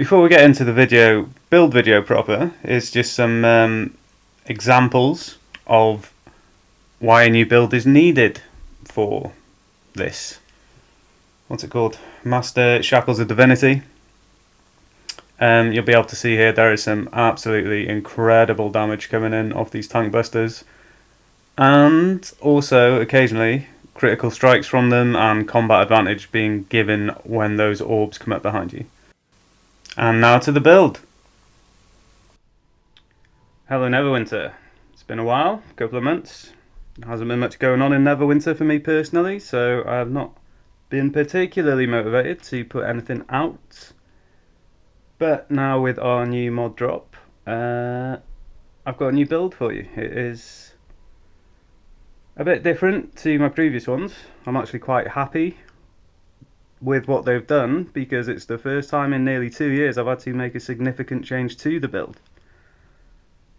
Before we get into the build video proper, is just some examples of why a new build is needed for this. What's it called? Master Shackles of Divinity. You'll be able to see here there is some absolutely incredible damage coming in off these tank busters, and also occasionally critical strikes from them and combat advantage being given when those orbs come up behind you. And now to the build. Hello Neverwinter. It's been a while, a couple of months. There hasn't been much going on in Neverwinter for me personally, so I have not been particularly motivated to put anything out. But now with our new mod drop, I've got a new build for you. It is a bit different to my previous ones. I'm actually quite happy with what they've done because it's the first time in nearly 2 years I've had to make a significant change to the build.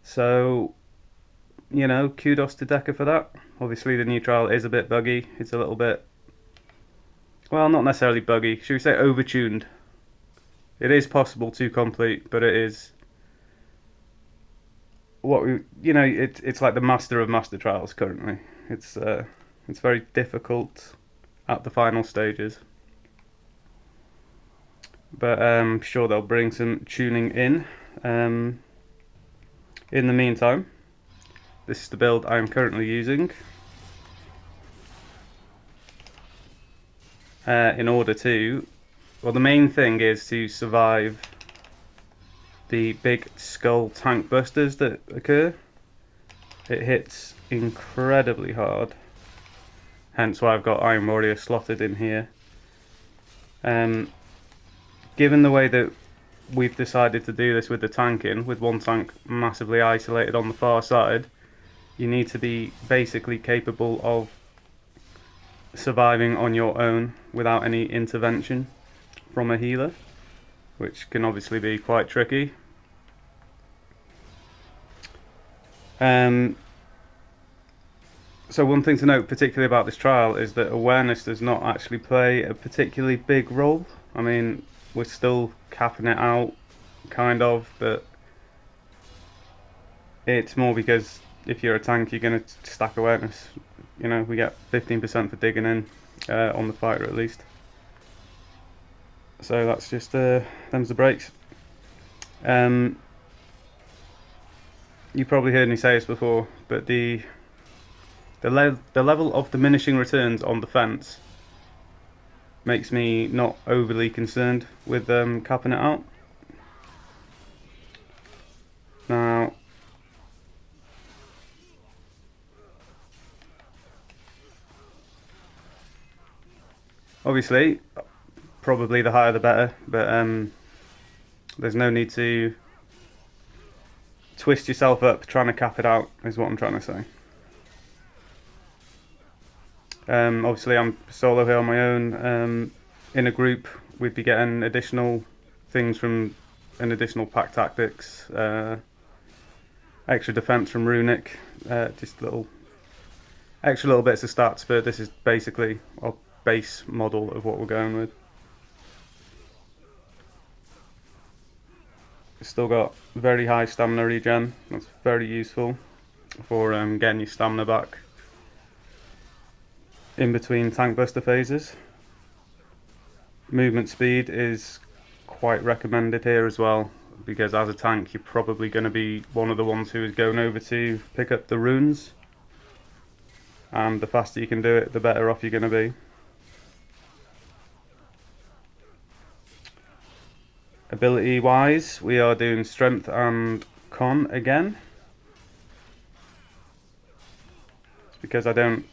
So, you know, kudos to Deca for that. Obviously the new trial is a bit buggy. It's a little bit, well, not necessarily buggy, should we say overtuned. It is possible to complete, but it is what we, you know, it's like the master of master trials currently. It's very difficult at the final stages, but I'm sure they'll bring some tuning in. In the meantime, this is the build I'm currently using in order to, well, the main thing is to survive the big skull tank busters that occur. It hits incredibly hard, hence why I've got Iron Warrior slotted in here. Given the way that we've decided to do this with the tanking, with one tank massively isolated on the far side, you need to be basically capable of surviving on your own without any intervention from a healer, which can obviously be quite tricky. So one thing to note particularly about this trial is that awareness does not actually play a particularly big role. I mean, we're still capping it out, kind of, but it's more because if you're a tank, you're going to stack awareness. You know, we get 15% for digging in on the fighter at least. So that's just them's the breaks. You probably heard me say this before, but the level of diminishing returns on defense makes me not overly concerned with capping it out. Now, obviously, probably the higher the better, but there's no need to twist yourself up trying to cap it out, is what I'm trying to say. Obviously, I'm solo here on my own. In a group, we'd be getting additional things from an additional pack tactics, extra defense from Runic, just extra little bits of stats, but this is basically our base model of what we're going with. It's still got very high stamina regen. That's very useful for getting your stamina back in between tank buster phases. Movement speed is quite recommended here as well, because as a tank you're probably going to be one of the ones who is going over to pick up the runes, and the faster you can do it, the better off you're going to be. Ability wise, we are doing strength and con again. It's because I don't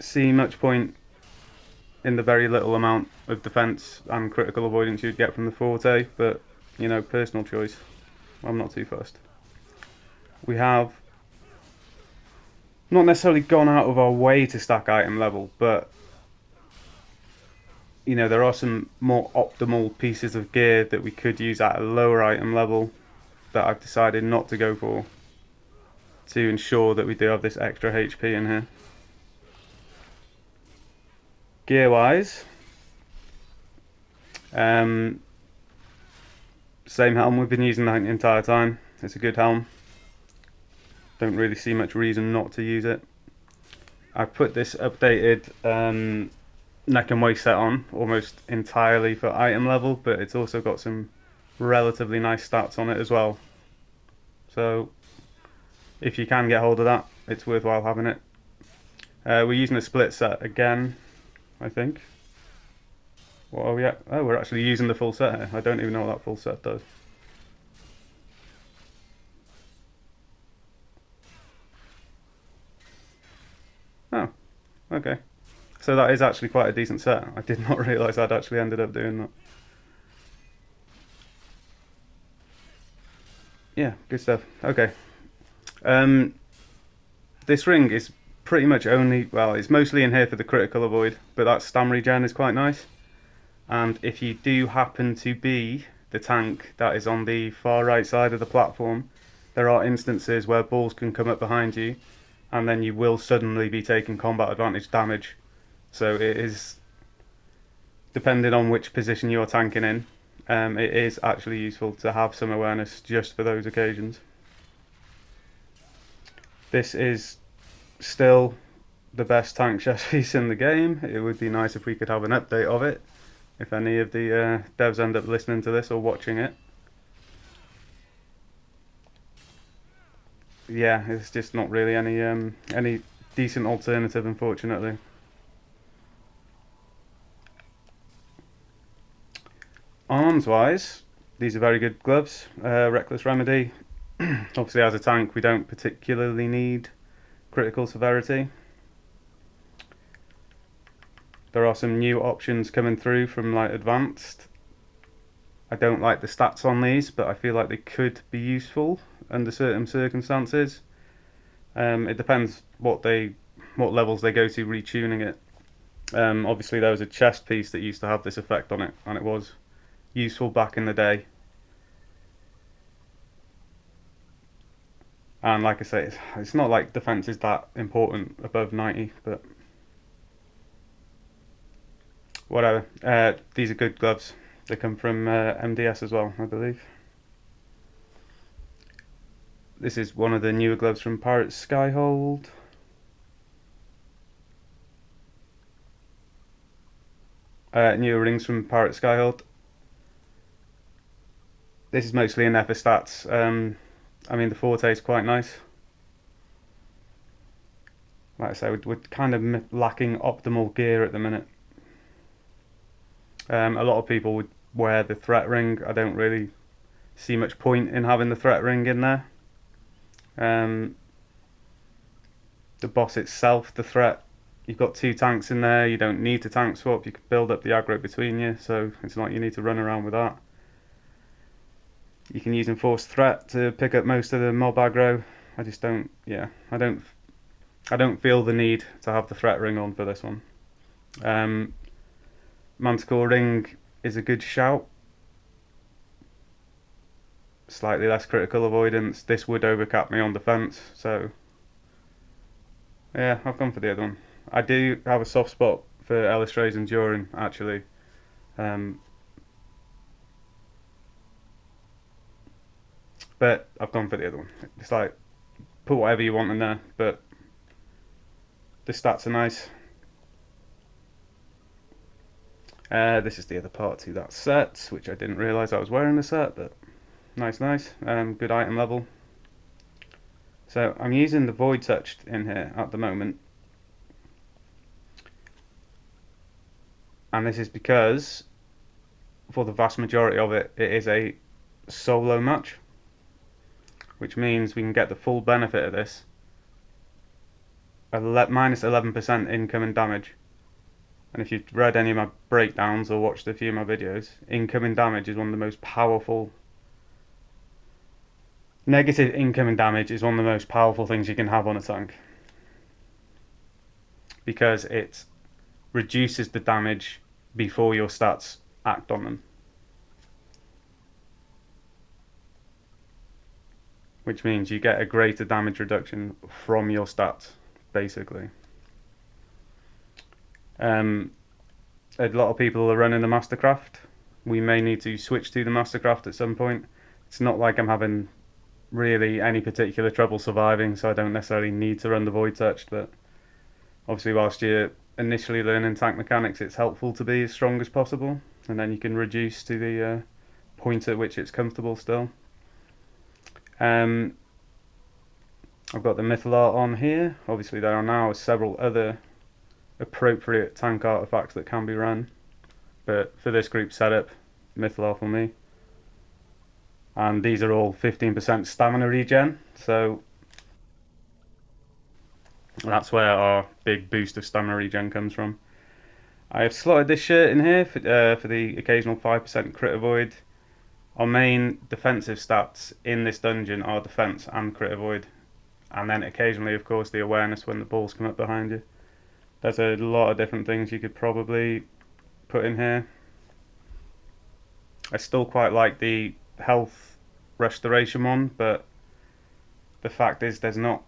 see much point in the very little amount of defense and critical avoidance you'd get from the forte, but you know, personal choice. I'm not too fussed. We have not necessarily gone out of our way to stack item level, but you know, there are some more optimal pieces of gear that we could use at a lower item level that I've decided not to go for, to ensure that we do have this extra HP in here. Gear wise, Same helm we've been using the entire time. It's a good helm. Don't really see much reason not to use it. I've put this updated neck and waist set on almost entirely for item level, but it's also got some relatively nice stats on it as well. So if you can get hold of that, it's worthwhile having it. We're using a split set again, I think. What are we at? Oh, we're actually using the full set here. I don't even know what that full set does. Oh, okay. So that is actually quite a decent set. I did not realise I'd actually ended up doing that. Yeah, good stuff. Okay. Um, this ring is pretty much only, well, it's mostly in here for the critical avoid, but that stam regen is quite nice. And if you do happen to be the tank that is on the far right side of the platform, there are instances where balls can come up behind you, and then you will suddenly be taking combat advantage damage. So it is, depending on which position you're tanking in, it is actually useful to have some awareness just for those occasions. This is still the best tank chess piece in the game. It would be nice if we could have an update of it, if any of the devs end up listening to this or watching it. Yeah, it's just not really any decent alternative, unfortunately. Arms wise, these are very good gloves. Reckless Remedy. Obviously, as a tank, we don't particularly need critical severity. There are some new options coming through from like advanced. I don't like the stats on these, but I feel like they could be useful under certain circumstances. It depends what levels they go to retuning it. Obviously, there was a chest piece that used to have this effect on it, and it was useful back in the day. And like I say, it's not like defense is that important above 90, but whatever. These are good gloves. They come from MDS as well, I believe. This is one of the newer gloves from Pirate Skyhold. Newer rings from Pirate Skyhold. This is mostly in there for stats. I mean, the Forte is quite nice. Like I say, we're kind of lacking optimal gear at the minute. A lot of people would wear the threat ring. I don't really see much point in having the threat ring in there. The boss itself, the threat, you've got two tanks in there. You don't need to tank swap. You can build up the aggro between you, so it's not like you need to run around with that. You can use enforced threat to pick up most of the mob aggro. I just don't. Yeah, I don't feel the need to have the threat ring on for this one. Manticore ring is a good shout. Slightly less critical avoidance. This would overcap me on defense, so yeah, I've gone for the other one. I do have a soft spot for Elistra's Enduring, actually. But I've gone for the other one. It's like, put whatever you want in there, but the stats are nice. This is the other part to that set, which I didn't realise I was wearing the set, but nice. Good item level. So I'm using the Void Touched in here at the moment. And this is because, for the vast majority of it, it is a solo match. Which means we can get the full benefit of this. Minus 11% incoming damage. And if you've read any of my breakdowns or watched a few of my videos, incoming damage is one of the most powerful. Negative incoming damage is one of the most powerful things you can have on a tank. Because it reduces the damage before your stats act on them. Which means you get a greater damage reduction from your stats, basically. A lot of people are running the Mastercraft we may need to switch to the Mastercraft at some point. It's not like I'm having really any particular trouble surviving, so I don't necessarily need to run the Void Touched, but obviously whilst you're initially learning tank mechanics, it's helpful to be as strong as possible, and then you can reduce to the point at which it's comfortable still. I've got the Mythal Art on here. Obviously there are now several other appropriate tank artifacts that can be run, but for this group setup, Mythal Art for me. And these are all 15% stamina regen, so that's where our big boost of stamina regen comes from. I have slotted this shirt in here for the occasional 5% crit avoid. Our main defensive stats in this dungeon are defense and crit avoid, and then occasionally, of course, the awareness when the balls come up behind you. There's a lot of different things you could probably put in here. I still quite like the health restoration one, but the fact is there's not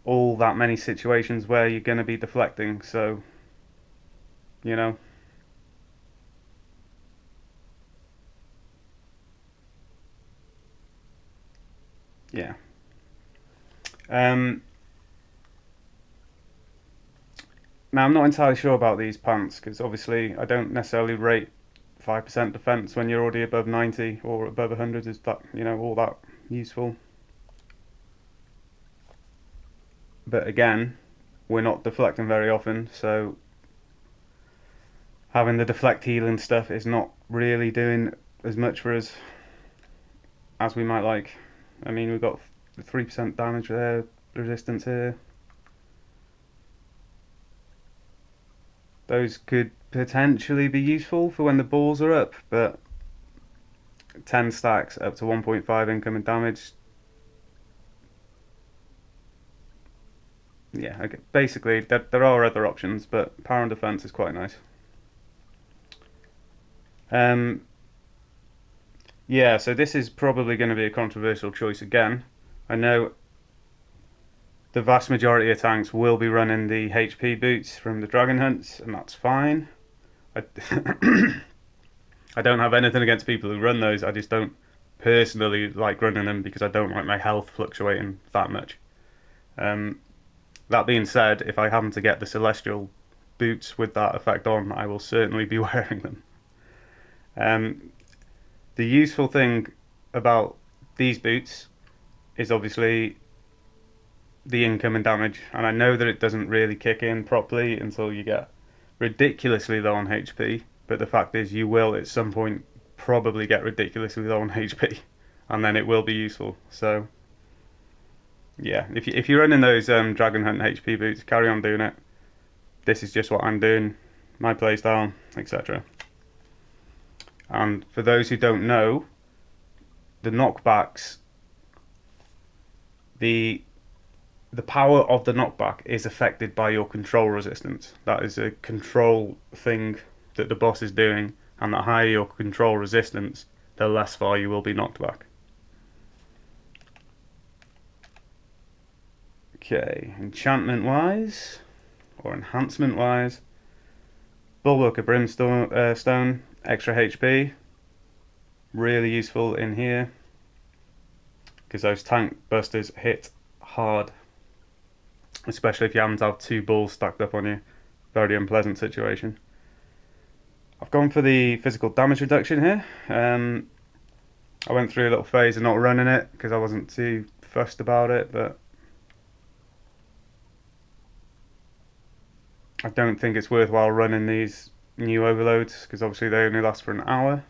all that many situations where you're going to be deflecting, so you know. Yeah. Um, Now I'm not entirely sure about these pants because obviously I don't necessarily rate 5% defense when you're already above 90 or above 100. Is that, all that useful? But again, we're not deflecting very often, so having the deflect healing stuff is not really doing as much for us as we might like. I mean, we've got 3% damage there, resistance here. Those could potentially be useful for when the balls are up, but 10 stacks up to 1.5 incoming damage. Yeah, okay. Basically, there are other options, but power and defense is quite nice. Um, yeah, so this is probably going to be a controversial choice again. I know the vast majority of tanks will be running the HP boots from the Dragon Hunts, and that's fine. I, I don't have anything against people who run those. I just don't personally like running them because I don't like my health fluctuating that much. Um, that being said, if I happen to get the Celestial boots with that effect on, I will certainly be wearing them. Um, the useful thing about these boots is obviously the incoming damage, and I know that it doesn't really kick in properly until you get ridiculously low on HP, but the fact is you will at some point probably get ridiculously low on HP, and then it will be useful. So yeah, if you're running those Dragon Hunt HP boots, carry on doing it. This is just what I'm doing, my playstyle, etc. And for those who don't know, the knockbacks, the the power of the knockback is affected by your control resistance. That is a control thing that the boss is doing, and the higher your control resistance, the less far you will be knocked back. Okay, enchantment wise, or enhancement wise, Bulwark of Brimstone, stone, extra HP, really useful in here because those tank busters hit hard, especially if you happen to have two balls stacked up on you. Very unpleasant situation. I've gone for the physical damage reduction here. I went through a little phase of not running it because I wasn't too fussed about it, but I don't think it's worthwhile running these new overloads because obviously they only last for an hour.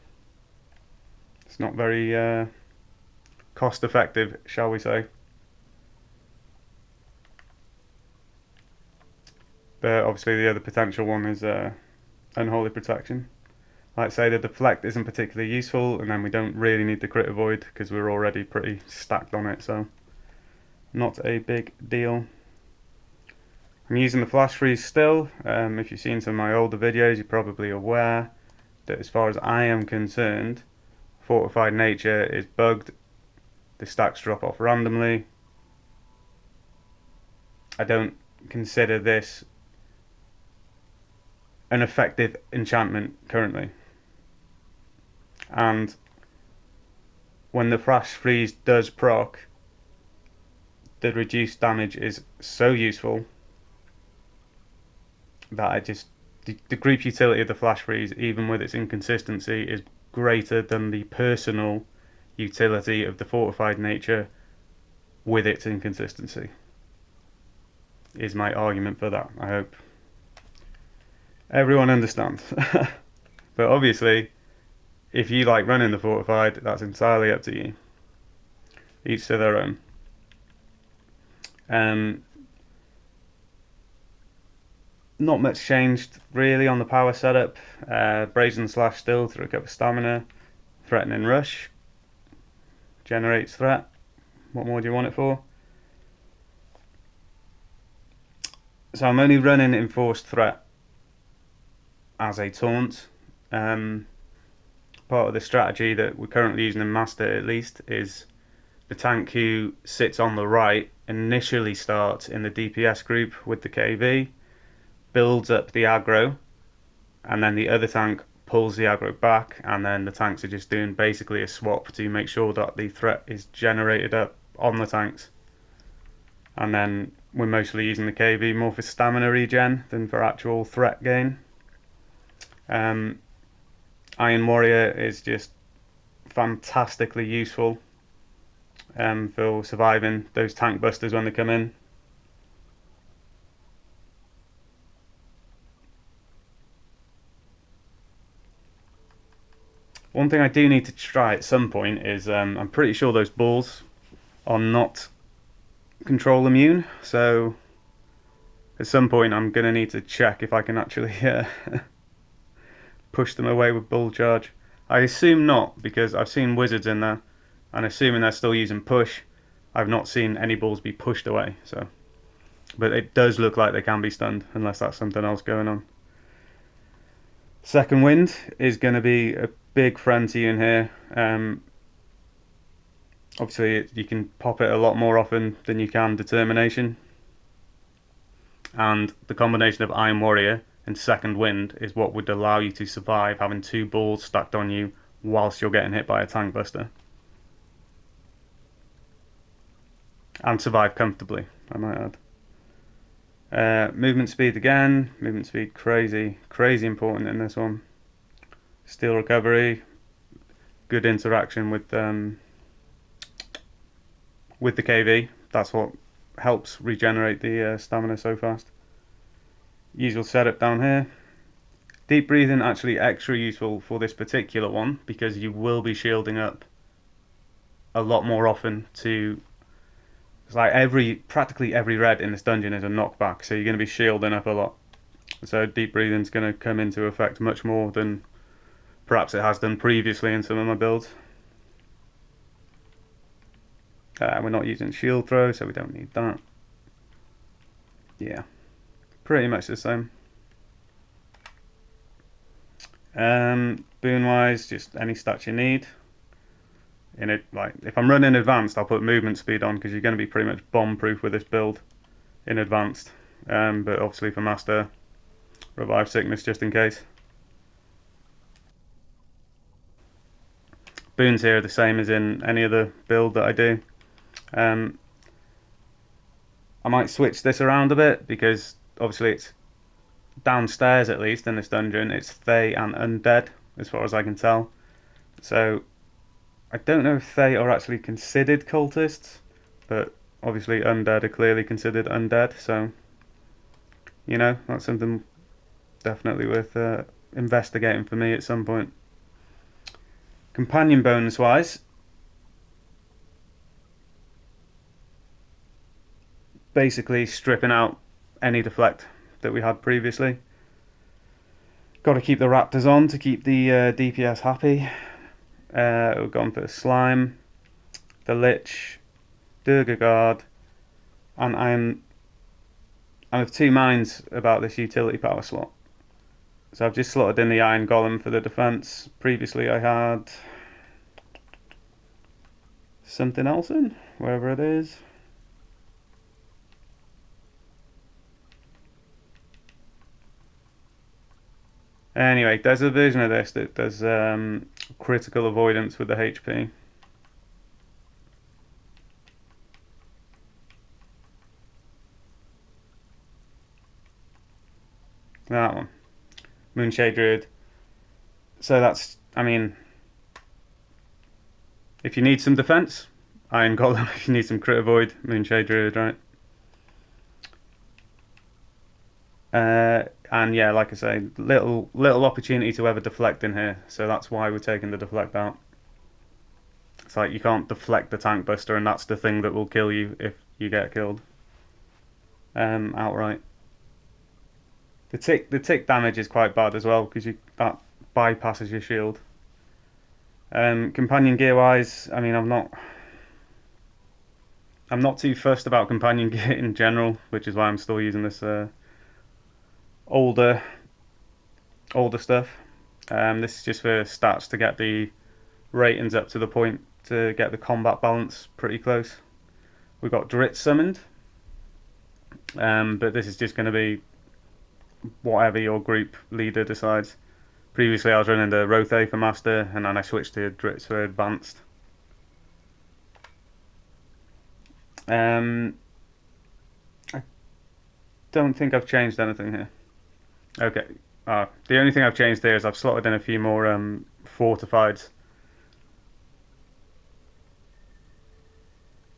It's not very cost effective, shall we say. But obviously the other potential one is Unholy Protection. Like I say, the deflect isn't particularly useful, and then we don't really need the crit avoid because we're already pretty stacked on it, so not a big deal. I'm using the flash freeze still. If you've seen some of my older videos, you're probably aware that as far as I am concerned, Fortified Nature is bugged. The stacks drop off randomly. I don't consider this an effective enchantment currently. and when the flash freeze does proc, the reduced damage is so useful that the group utility of the flash freeze, even with its inconsistency, is greater than the personal utility of the fortified nature with its inconsistency. Is my argument for that. I hope everyone understands. But obviously, if you like running the fortified, that's entirely up to you. Each to their own. Not much changed really on the power setup. Brazen Slash still to recover stamina. Threatening Rush generates threat. What more do you want it for? So I'm only running Enforced Threat as a taunt. Part of the strategy that we're currently using in Master, at least, is the tank who sits on the right initially starts in the DPS group with the KV, builds up the aggro, and then the other tank pulls the aggro back, and then the tanks are just doing basically a swap to make sure that the threat is generated up on the tanks. And then we're mostly using the KV more for stamina regen than for actual threat gain. Iron Warrior is just fantastically useful for surviving those tank busters when they come in. One thing I do need to try at some point is I'm pretty sure those balls are not control immune, so at some point I'm going to need to check if I can actually push them away with bull charge. I assume not, because I've seen wizards in there, and assuming they're still using push, I've not seen any balls be pushed away. So, but it does look like they can be stunned, unless that's something else going on. Second Wind is going to be a big friend to you in here. Obviously, you can pop it a lot more often than you can Determination. And the combination of Iron Warrior and Second Wind is what would allow you to survive having two balls stacked on you whilst you're getting hit by a tank buster. And survive comfortably, I might add. Movement speed again. Movement speed crazy important in this one. Steel recovery. Good interaction with the KV. That's what helps regenerate the stamina so fast. Usual setup down here. Deep breathing actually extra useful for this particular one because you will be shielding up a lot more often to. It's like practically every red in this dungeon is a knockback, so you're going to be shielding up a lot. So deep breathing is going to come into effect much more than perhaps it has done previously in some of my builds. We're not using shield throw, so we don't need that. Yeah, pretty much the same. Boon wise, just any stats you need. In it, like if I'm running advanced, I'll put movement speed on because you're going to be pretty much bomb proof with this build in advanced. But obviously for master, revive sickness just in case. Boons here are the same as in any other build that I do. I might switch this around a bit because obviously it's downstairs, at least in this dungeon, it's Thay and Undead as far as I can tell. So I don't know if Thay are actually considered cultists, but obviously Undead are clearly considered undead, so you know, that's something definitely worth investigating for me at some point. Companion bonus wise, basically stripping out any deflect that we had previously. Got to keep the raptors on to keep the DPS happy. We've gone for slime, the lich, Durga guard, and I'm of two minds about this utility power slot. So I've just slotted in the iron golem for the defense. Previously I had something else in, wherever it is. Anyway, there's a version of this that does critical avoidance with the HP. That one. Moonshade Druid. So that's, I mean, if you need some defense, Iron Golem. If you need some crit avoid, Moonshade Druid, right? And yeah, like I say, little opportunity to ever deflect in here, so that's why we're taking the deflect out. It's like you can't deflect the tank buster, and that's the thing that will kill you if you get killed outright. The tick damage is quite bad as well because that bypasses your shield. Companion gear wise, I mean, I'm not too fussed about companion gear in general, which is why I'm still using this older stuff. This is just for stats to get the ratings up to the point to get the combat balance pretty close. We've got Dritz summoned, but this is just going to be whatever your group leader decides. Previously I was running the Rothe for Master, and then I switched to Dritz for Advanced. I don't think I've changed anything here. Okay, the only thing I've changed here is I've slotted in a few more fortifieds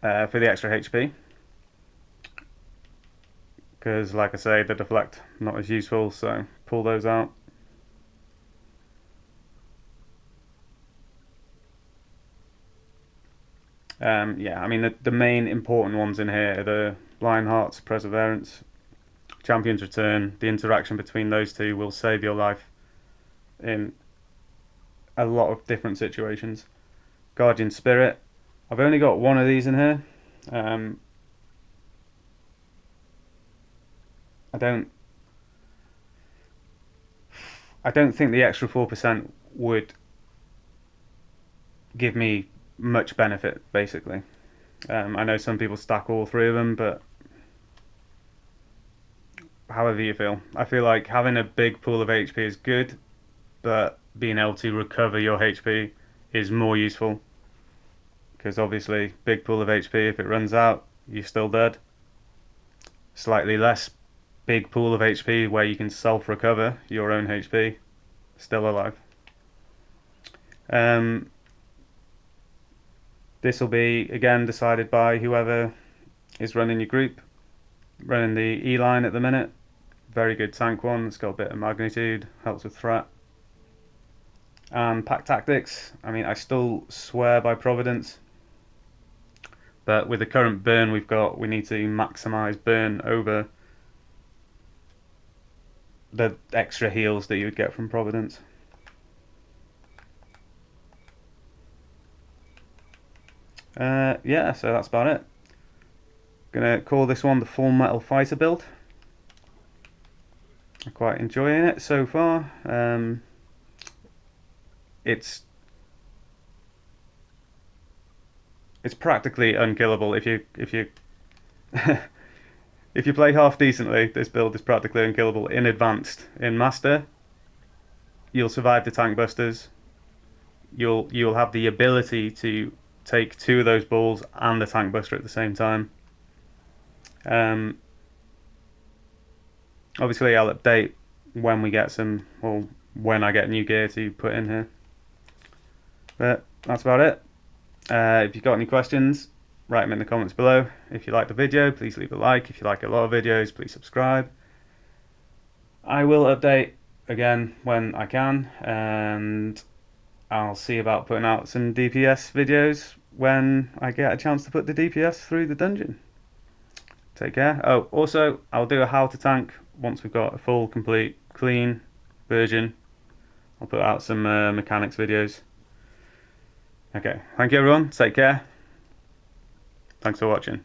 for the extra HP. Because, like I say, the deflect not as useful, so pull those out. Yeah, I mean the main important ones in here are the Lionheart's Perseverance, Champion's Return. The interaction between those two will save your life in a lot of different situations. Guardian Spirit. I've only got one of these in here. I don't. I don't think the extra 4% would give me much benefit. Basically, I know some people stack all three of them, but however you feel. I feel like having a big pool of HP is good, but being able to recover your HP is more useful. Because obviously, big pool of HP, if it runs out, you're still dead. Slightly less big pool of HP where you can self recover your own HP, still alive. Um, this will be again decided by whoever is running your group. Running the E line at the minute. Very good tank one. It's got a bit of magnitude, helps with threat. And pack tactics. I mean, I still swear by Providence, but with the current burn we've got, we need to maximise burn over the extra heals that you would get from Providence. Yeah, so that's about it. Gonna call this one the Full Metal Fighter build. I'm quite enjoying it so far. It's practically unkillable if you if you play half decently. This build is practically unkillable in Advanced. In Master, you'll survive the tank busters. You'll have the ability to take two of those balls and the tank buster at the same time. Obviously, I'll update when we get some, or when I get new gear to put in here. But that's about it. If you've got any questions, write them in the comments below. If you like the video, please leave a like. If you like a lot of videos, please subscribe. I will update again when I can, and I'll see about putting out some DPS videos when I get a chance to put the DPS through the dungeon. Take care. Oh, also, I'll do a how to tank once we've got a full, complete, clean version. I'll put out some mechanics videos. Okay, thank you everyone. Take care. Thanks for watching.